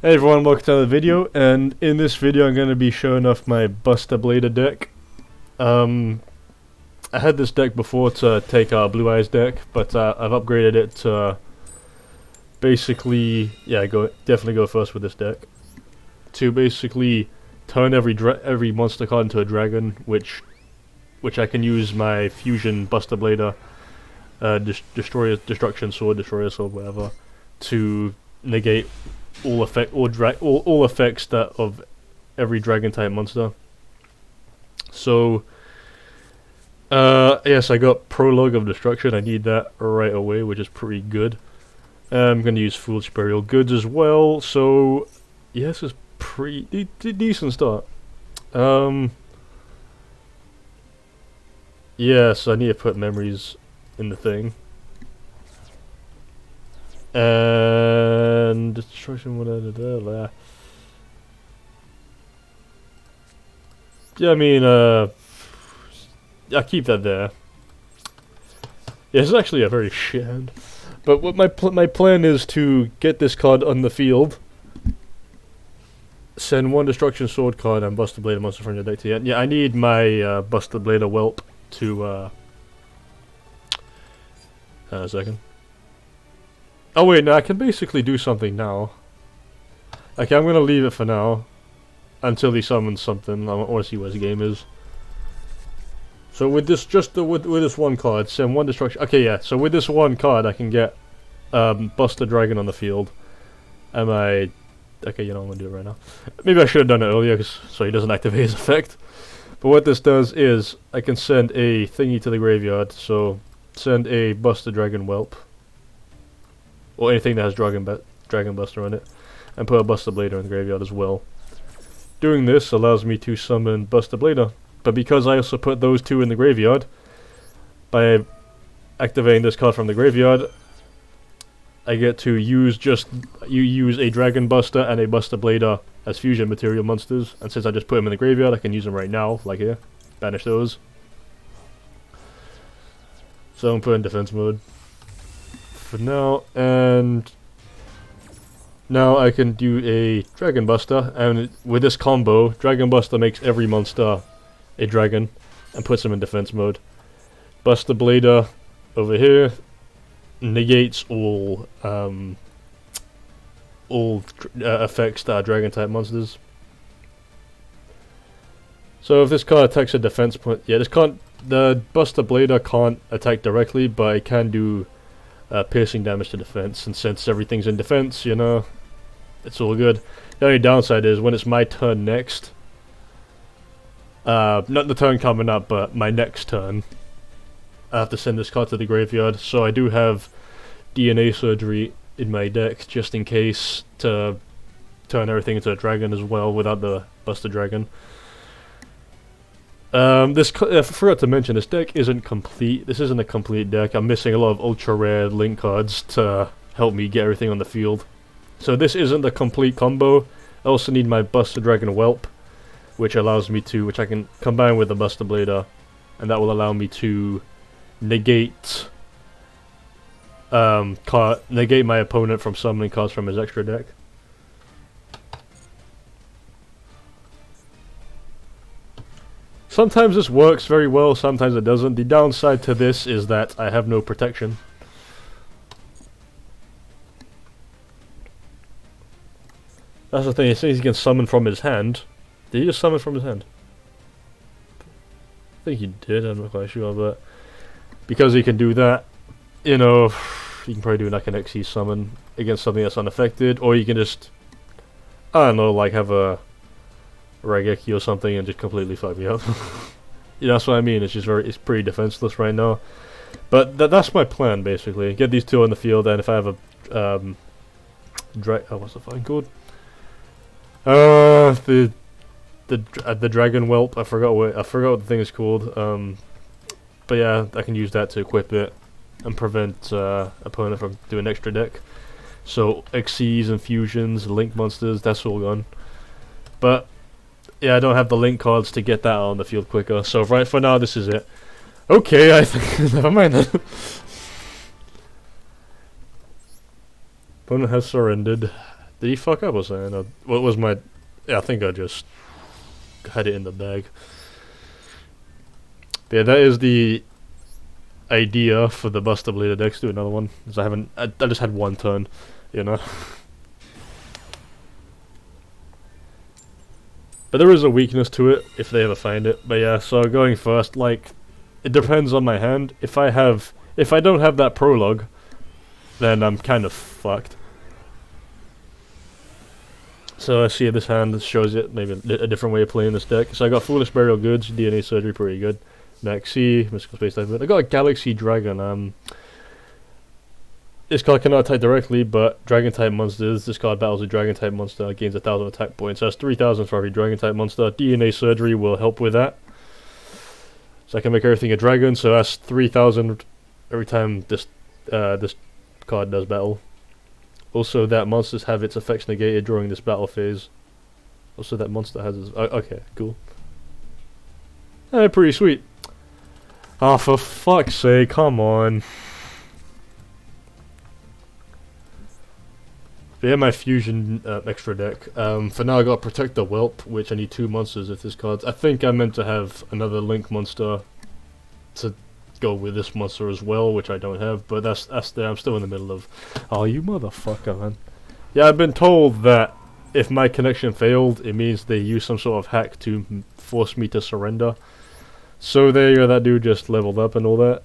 Hey everyone, welcome to another video, and in this video I'm going to be showing off my Buster Blader deck. I had this deck before to take our Blue Eyes deck, but I've upgraded it to basically, definitely go first with this deck. To basically turn every monster card into a dragon, which I can use my Fusion Buster Blader, Destruction Sword, Destroyer Sword, whatever, to negate all effects that of every dragon type monster. So yes, I got Prologue of Destruction. I need that right away, which is pretty good. I'm gonna use Foolish Burial Goods as well. So yes, it's pretty decent start. Yes, I need to put memories in the thing. And destruction, whatever. Yeah, I mean, I'll keep that there. Yeah, it's actually a very shit hand. But what my plan is to get this card on the field, send one Destruction Sword card and Buster Blader monster from your deck to the end. Yeah, I need my Buster Blader Whelp to a second. Oh wait, no, I can basically do something now. Okay, I'm gonna leave it for now until he summons something. I want to see what his game is. So with this, with this one card, send one destruction. Okay, yeah. So with this one card, I can get Buster Dragon on the field. Okay, you know, I'm gonna do it right now. Maybe I should have done it earlier, so he doesn't activate his effect. But what this does is I can send a thingy to the graveyard. So send a Buster Dragon Whelp, or anything that has Dragon Buster on it, and put a Buster Blader in the graveyard as well. Doing this allows me to summon Buster Blader, but because I also put those two in the graveyard, by activating this card from the graveyard, I get to use use a Dragon Buster and a Buster Blader as fusion material monsters, and since I just put them in the graveyard, I can use them right now, like here, banish those. So I'm putting in defense mode for now, and now I can do a Dragon Buster, and with this combo, Dragon Buster makes every monster a dragon and puts them in defense mode. Buster Blader over here negates all effects that are dragon type monsters. So if this card attacks a defense point, yeah, the Buster Blader can't attack directly, but it can do piercing damage to defense, and since everything's in defense, you know, it's all good. The only downside is when it's my turn next, not the turn coming up, but my next turn, I have to send this card to the graveyard, so I do have DNA Surgery in my deck, just in case, to turn everything into a dragon as well, without the Buster Dragon. I forgot to mention, this deck isn't complete. This isn't a complete deck. I'm missing a lot of ultra rare link cards to help me get everything on the field. So this isn't a complete combo. I also need my Buster Dragon Whelp, which allows me to, which I can combine with the Buster Blader, and that will allow me to negate my opponent from summoning cards from his extra deck. Sometimes this works very well, sometimes it doesn't. The downside to this is that I have no protection. That's the thing, he says he can summon from his hand. Did he just summon from his hand? I think he did, I'm not quite sure, but because he can do that, you know, you can probably do like an XE summon against something that's unaffected, or you can just, I don't know, like have a Raigeki or something and just completely fuck me up. Yeah, that's what I mean. It's just it's pretty defenseless right now. But that's my plan basically. Get these two on the field, and if I have a what's the fucking called? The Dragon Whelp. I forgot what the thing is called. But yeah, I can use that to equip it and prevent opponent from doing extra deck. So XCs and fusions, link monsters, that's all gone. But yeah, I don't have the link cards to get that on the field quicker, so right for now this is it. Okay, I think never mind then. Opponent has surrendered. Did he fuck up or something? Or what was my... Yeah, I think I just had it in the bag. But yeah, that is the idea for the Buster Blader decks. Do another one. Because I just had one turn, you know. But there is a weakness to it, if they ever find it. But yeah, so going first, like, it depends on my hand. If I don't have that prologue, then I'm kind of fucked. So I see this hand that shows it, maybe a different way of playing this deck. So I got Foolish Burial Goods, DNA Surgery, pretty good. Maxi, Mystical Space Dive. I got a Galaxy Dragon. This card cannot attack directly, but Dragon-type monsters. This card battles a Dragon-type monster, gains 1,000 attack points. So that's 3,000 for every Dragon-type monster. DNA Surgery will help with that. So I can make everything a dragon, so that's 3,000 every time this card does battle. Also, that monsters have its effects negated during this battle phase. Also, that monster has its... okay, cool. Pretty sweet. Oh, for fuck's sake, come on. But yeah, my fusion extra deck. For now, I got Protect the Whelp, which I need 2 monsters if this card's... I think I meant to have another Link monster to go with this monster as well, which I don't have, but that's there. I'm still in the middle of... Oh, you motherfucker, man. Yeah, I've been told that if my connection failed, it means they use some sort of hack to force me to surrender. So there you go, that dude just leveled up and all that.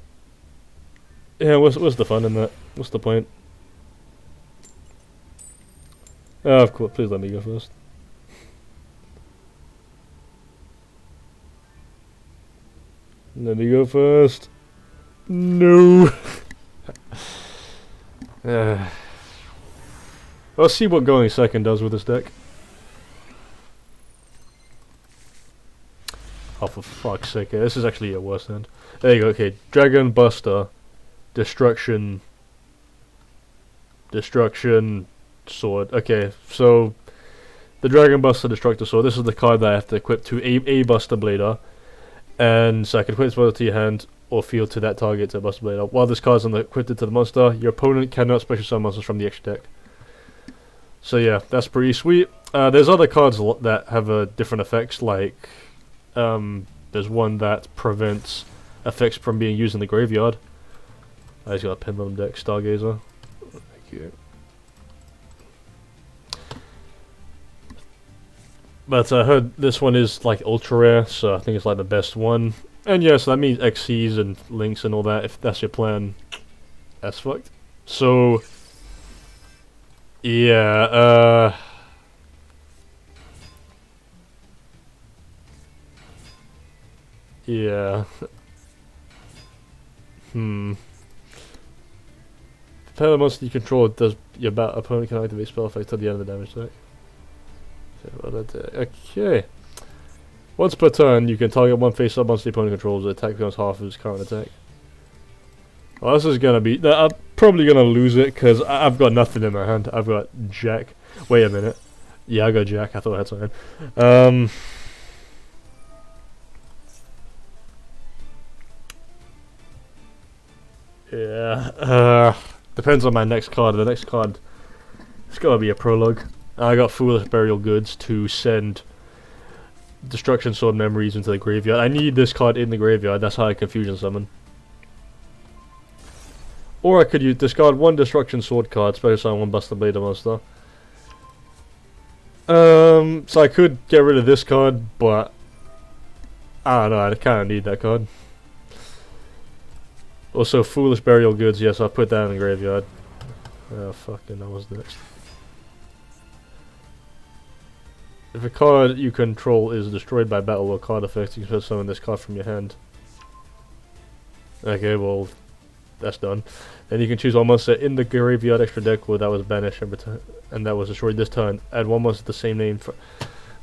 Yeah, what's the fun in that? What's the point? Oh, of course, please let me go first. Let me go first. No. Let's see what going second does with this deck. Oh, for fuck's sake, this is actually a worse hand. There you go, okay. Dragon Buster, Destruction, Sword. Okay, so the Dragon Buster, Destructor Sword, this is the card that I have to equip to a Buster Blader. And so I can equip this monster to your hand or field to that target to Buster Blader. While this card is equipped to the monster, your opponent cannot special summon monsters from the extra deck. So yeah, that's pretty sweet. There's other cards that have different effects, like there's one that prevents effects from being used in the graveyard. I just got a Pendulum deck, Stargazer. Thank you. But I heard this one is like ultra rare, so I think it's like the best one. And yeah, so that means XCs and links and all that, if that's your plan. That's fucked. So yeah, yeah. Depending on the monster you control, does your opponent can activate spell effects at the end of the damage deck. Okay. Once per turn, you can target one face-up monster the opponent controls. The attack becomes half of its current attack. Well, this is gonna be... I'm probably gonna lose it, because I've got nothing in my hand. I've got Jack. Wait a minute. Yeah, I got Jack. I thought I had something. Yeah. Depends on my next card. The next card... It's gotta be a prologue. I got Foolish Burial Goods to send Destruction Sword Memories into the graveyard. I need this card in the graveyard, that's how I can fusion summon. Or I could discard one Destruction Sword card, special summon one Buster Blader monster. So I could get rid of this card, but I don't know, I kinda need that card. Also, Foolish Burial Goods, yes, I'll put that in the graveyard. Oh, fucking, that was next. If a card you control is destroyed by battle or card effects, you can summon this card from your hand. Okay, well, that's done. Then you can choose one monster in the graveyard extra deck where that was banished and that was destroyed this turn. Add one monster the same name for...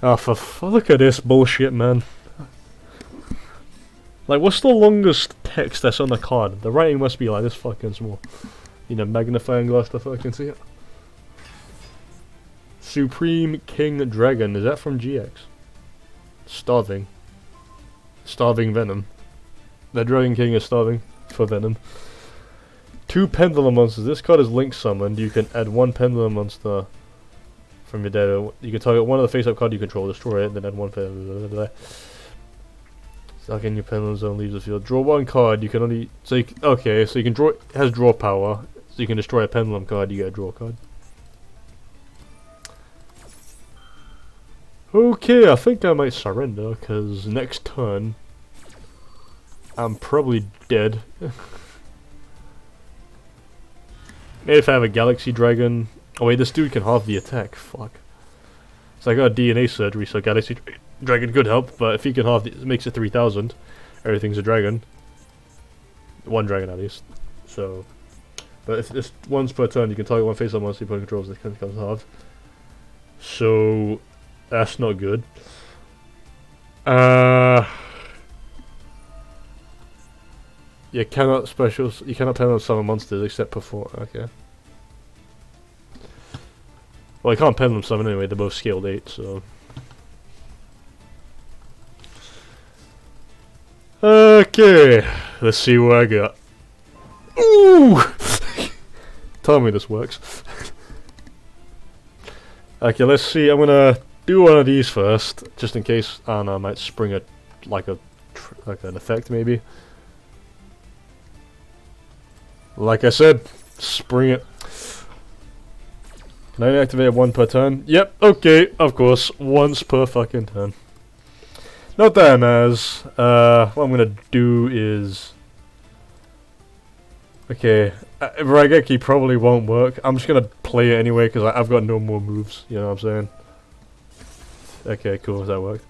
Oh, look at this bullshit, man. Like, what's the longest text that's on the card? The writing must be like this fucking small. You know, magnifying glass to fucking see it. Supreme King Dragon, is that from GX? Starving. Starving Venom. The Dragon King is starving for Venom. 2 Pendulum monsters. This card is Link summoned. You can add 1 Pendulum monster from your deck. You can target one of the face-up card you control, destroy it, then add one for stuck in your pendulum zone, leaves the field. Draw one card. You can only so you, okay. So you can draw. It has draw power. So you can destroy a pendulum card. You get a draw card. Okay, I think I might surrender because next turn I'm probably dead. Maybe if I have a Galaxy Dragon. Oh wait, this dude can halve the attack. Fuck. So I got a DNA surgery, so Galaxy Dragon could help, but if he can halve it makes it 3,000. Everything's a dragon. One dragon at least. So, but if it's once per turn, you can target one face-up monster you put in controls that becomes halved. So that's not good. You cannot pendulum summon monsters except before. Okay. Well, I can't pendulum summon anyway. They're both scaled 8, so. Okay, let's see what I got. Ooh! Tell me this works. Okay, let's see. I'm gonna do one of these first, just in case. I don't know. I might spring like an effect maybe. Like I said, spring it. Can I activate one per turn? Yep. Okay. Of course, once per fucking turn. Not that as. What I'm gonna do is. Okay, Raigeki probably won't work. I'm just gonna play it anyway because I've got no more moves. You know what I'm saying? Okay, cool. That worked.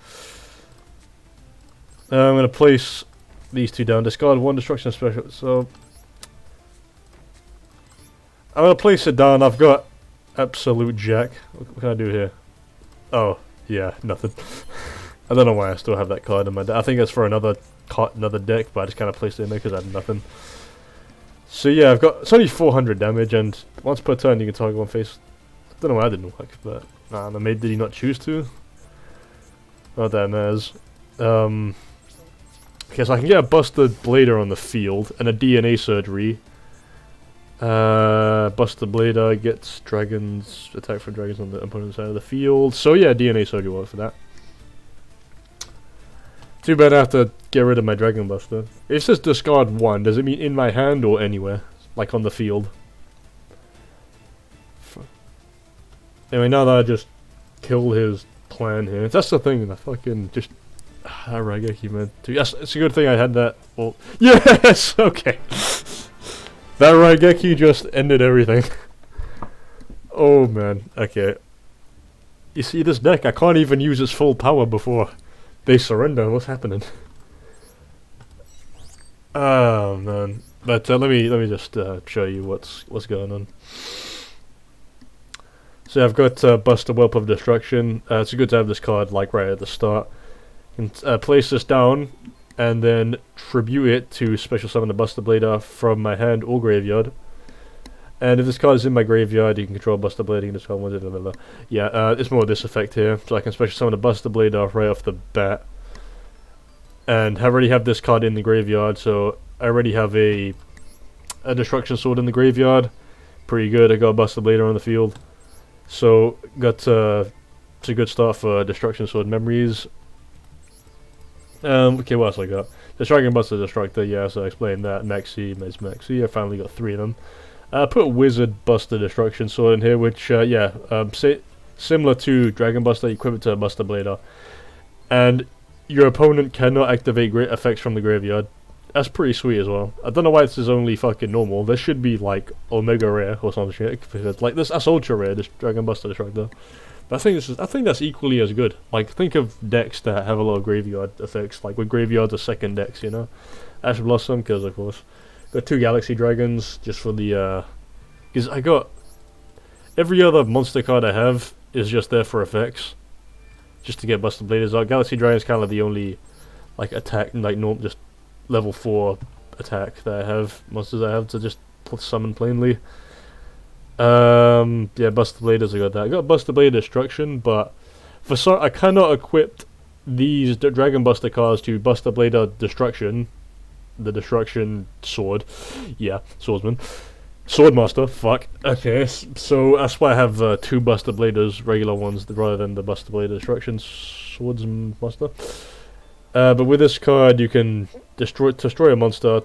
I'm gonna place these two down. Discard one destruction special. So I'm gonna place it down. I've got absolute jack. What can I do here? Oh, yeah, nothing. I don't know why I still have that card in my deck. I think it's for another deck, but I just kind of placed it in there because I had nothing. So yeah, it's only 400 damage, and once per turn you can target one face. I don't know why that didn't work, but nah, maybe did he not choose to? Not that matters. Okay, so I can get a Buster Blader on the field and a DNA surgery. Buster Blader gets dragons, attack for dragons on the opponent's side of the field. So yeah, DNA surgery works for that. Too bad I have to get rid of my Dragon Buster. It says discard one. Does it mean in my hand or anywhere? Like on the field? Anyway, now that I just killed his plan here. That's the thing, I fucking just... Raigeki, man. Yes, it's a good thing I had that. Well, yes! Okay. That Raigeki just ended everything. Oh, man. Okay. You see this deck? I can't even use its full power before they surrender. What's happening? Oh man! But let me just show you what's going on. So I've got Buster Whelp of Destruction. It's good to have this card like right at the start. You can place this down and then tribute it to special summon the Buster Blader from my hand or graveyard. And if this card is in my graveyard, you can control Buster Blade, you can discard one, blah, blah, blah. Yeah, it's more of this effect here. So I can special summon a Buster Blade right off the bat. And I already have this card in the graveyard, so I already have a Destruction Sword in the graveyard. Pretty good, I got a Buster Blade on the field. So, it's a good start for Destruction Sword memories. Okay, what else I got? The Striking Buster Destructor, yeah, so I explained that. Maxi, Maxi, I finally got 3 of them. Put Wizard Buster Destruction Sword in here, which, similar to Dragon Buster, equip it to a Buster Blader. And your opponent cannot activate great effects from the graveyard. That's pretty sweet as well. I don't know why this is only fucking normal. This should be like Omega Rare or some shit. Because like that's ultra rare, this Dragon Buster Destructor. But I think that's equally as good. Like think of decks that have a lot of graveyard effects, like with graveyards or second decks, you know. Ash Blossom, because of course. Got 2 Galaxy Dragons just for the because I got every other monster card I have is just there for effects. Just to get Buster Bladers out. Galaxy Dragon is kind of the only like attack, like just level 4 attack that I have, monsters I have to just summon plainly. Yeah, Buster Bladers, I got that. I got Buster Blade Destruction, but for some I cannot equip these Dragon Buster cards to Buster Blader Destruction, the Destruction Sword. Yeah, Swordsman. Swordmaster, fuck. Okay, so that's why I have 2 Buster Bladers, regular ones, rather than the Buster Blader Destruction Swordsmaster. But with this card, you can destroy a monster,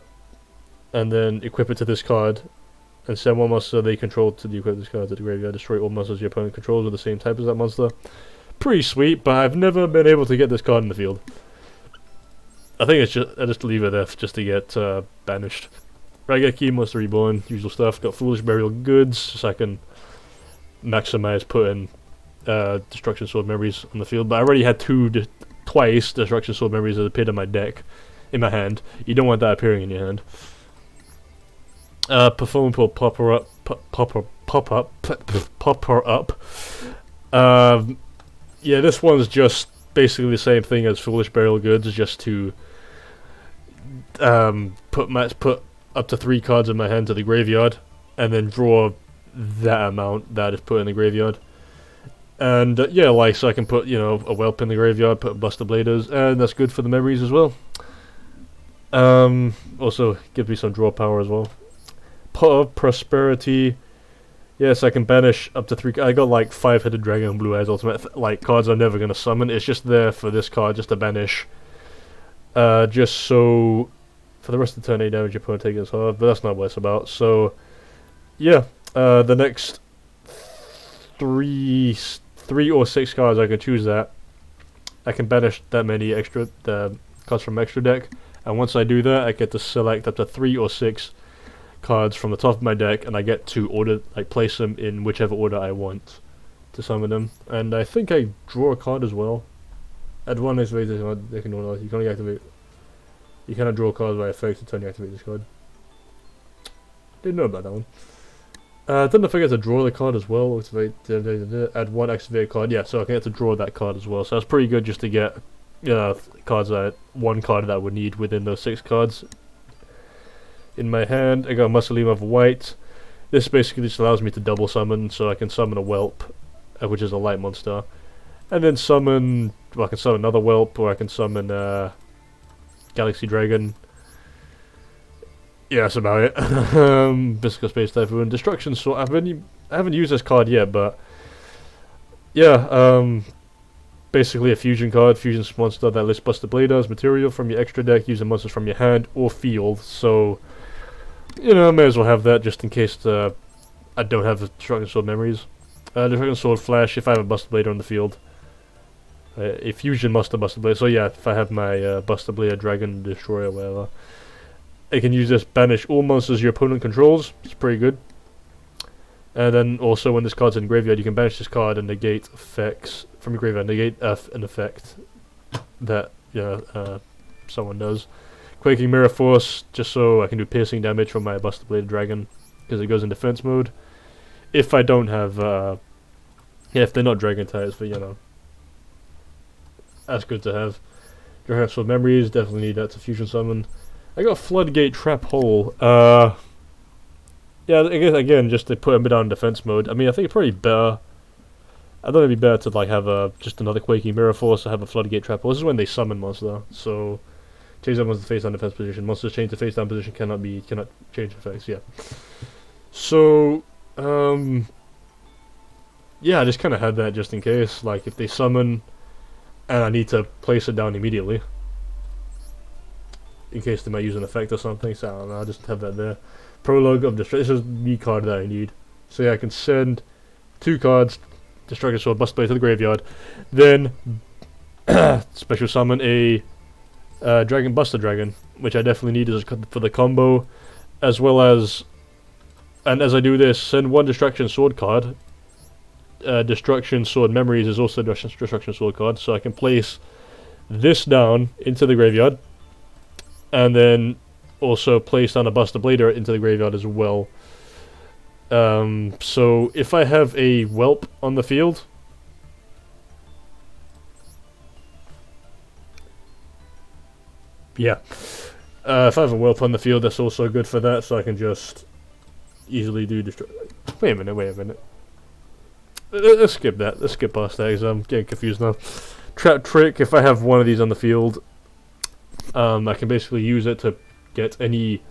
and then equip it to this card, and send one monster they control to equip this card to the graveyard. Destroy all monsters your opponent controls with the same type as that monster. Pretty sweet, but I've never been able to get this card in the field. I think it's I just leave it there just to get banished. Raigeki, Monster Reborn, usual stuff. Got Foolish Burial Goods, so I can maximize putting Destruction Sword Memories on the field. But I already had twice Destruction Sword Memories that appeared in my deck, in my hand. You don't want that appearing in your hand. Perform will pop her up. Yeah, this one's just basically the same thing as Foolish Burial Goods, just to put up to 3 cards in my hand to the graveyard, and then draw that amount that is put in the graveyard. And yeah, like, so I can put, a Whelp in the graveyard, put Buster Bladers, and that's good for the memories as well. Also gives me some draw power as well. Pot of Prosperity. Yes, I can banish up to 3. I got like 5-headed dragon and blue eyes ultimate, like cards I'm never gonna summon. It's just there for this card, just to banish. Just so for the rest of the turn, 8 damage your opponent takes this hard, but that's not what it's about. So yeah, the next 3 or 6 cards I can choose that. I can banish that many extra cards from extra deck, and once I do that, I get to select up to 3 or 6 cards from the top of my deck, and I get to place them in whichever order I want to summon them. And I think I draw a card as well. Add 1 activate this card. You can only activate. You cannot draw cards by effects until you activate this card. Didn't know about that one. Don't forget to draw the card as well. Activate. Add 1 activated card. Yeah, so I can get to draw that card as well. So that's pretty good, just to get cards one card that I would need within those 6 cards. In my hand, I got Muscleem of White. This basically just allows me to double summon, so I can summon a Whelp, which is a light monster, and then summon. Well, I can summon another Whelp, or I can summon Galaxy Dragon. Yeah, that's about it. Bisco Space Typhoon, Destruction Sword. I haven't used this card yet, but yeah, basically a fusion card, fusion monster that lists Buster Bladers material from your extra deck, using monsters from your hand or field. So, I may as well have that just in case I don't have the Destruction Sword Memories. Destruction Sword Flash, if I have a Buster Blader on the field. A fusion Buster Blader. So yeah, if I have my Buster Blader Dragon Destroyer or whatever, I can use this, banish all monsters your opponent controls. It's pretty good. And then also, when this card's in graveyard, you can banish this card and negate effects from your graveyard. Negate an effect that someone does. Quaking Mirror Force, just so I can do piercing damage from my Buster Blade Dragon, because it goes in defense mode. If I don't have, if they're not Dragon types, but that's good to have. Dragon Sword Memories, definitely need that to fusion summon. I got Floodgate Trap Hole. Yeah, I guess again, just to put a bit on defense mode. I mean, I think it's probably better. I thought it'd be better to have just another Quaking Mirror Force or have a Floodgate Trap Hole. This is when they summon monster, so change that monster to face down defense position. Monsters change to face down position cannot change effects. Yeah. So yeah, I just kind of had that just in case, like if they summon and I need to place it down immediately, in case they might use an effect or something. So I don't know, I'll just have that there. Prologue of Destruction. This is the card that I need. So yeah, I can send 2 cards, Destruction Sword, Buster Blade to the graveyard, then special summon a Dragon Buster Dragon, which I definitely need for the combo, as well as, and as I do this, send 1 Destruction Sword card. Destruction Sword Memories is also a Destruction Sword card, so I can place this down into the graveyard, and then also place down a Buster Blader into the graveyard as well. So if I have a Whelp on the field, yeah, if I have a Whelp on the field, that's also good for that, so I can just easily do Wait a minute. Let's skip that. Let's skip past that, because I'm getting confused now. Trap Trick, if I have one of these on the field, I can basically use it to get any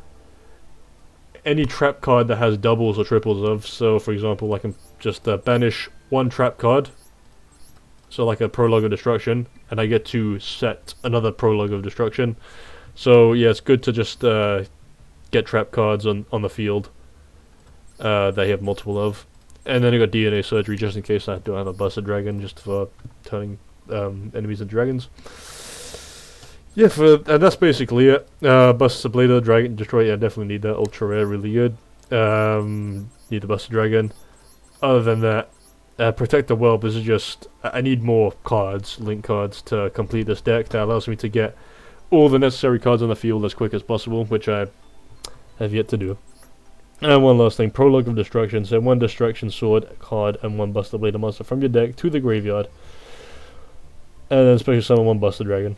any trap card that has doubles or triples of. So, for example, I can just banish one trap card, so like a Prologue of Destruction, and I get to set another Prologue of Destruction. So yeah, it's good to just get trap cards on the field that you have multiple of. And then I got DNA Surgery just in case I don't have a Busted Dragon, just for turning enemies into dragons. Yeah, and that's basically it. Busted Blade, Dragon Destroy, yeah, definitely need that. Ultra Rare, really good. Need the Busted Dragon. Other than that, Protect the Whelp is just... I need more cards, link cards, to complete this deck that allows me to get all the necessary cards on the field as quick as possible, which I have yet to do. And one last thing, Prologue of Destruction. Send one Destruction Sword card and one Busted Blade monster from your deck to the graveyard. And then special summon one Busted Dragon.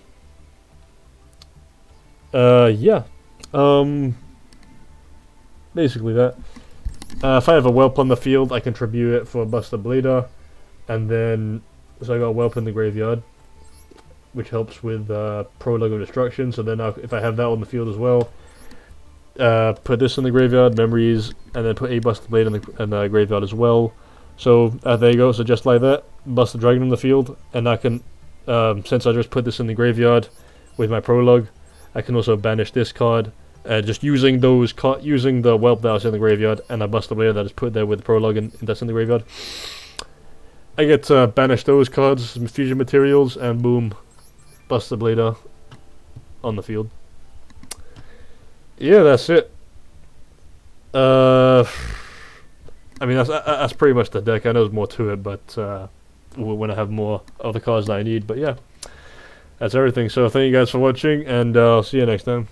Yeah. Basically that. If I have a Whelp on the field, I can tribute it for a Busted Blader. And then, so I got a Whelp in the graveyard, which helps with Prologue of Destruction. So then if I have that on the field as well, put this in the graveyard, Memories, and then put a Busted Blade in the graveyard as well. So there you go, so just like that, Busted Dragon in the field, and I can, since I just put this in the graveyard with my Prologue, I can also banish this card, just using using the Whelp that was in the graveyard, and a Busted Blade that is put there with the Prologue and that's in the graveyard. I get to banish those cards, some fusion materials, and boom, Busted Blader on the field. Yeah, that's it. I mean, that's pretty much the deck. I know there's more to it, but when I have more of the cards that I need. But yeah, that's everything. So thank you guys for watching, and I'll see you next time.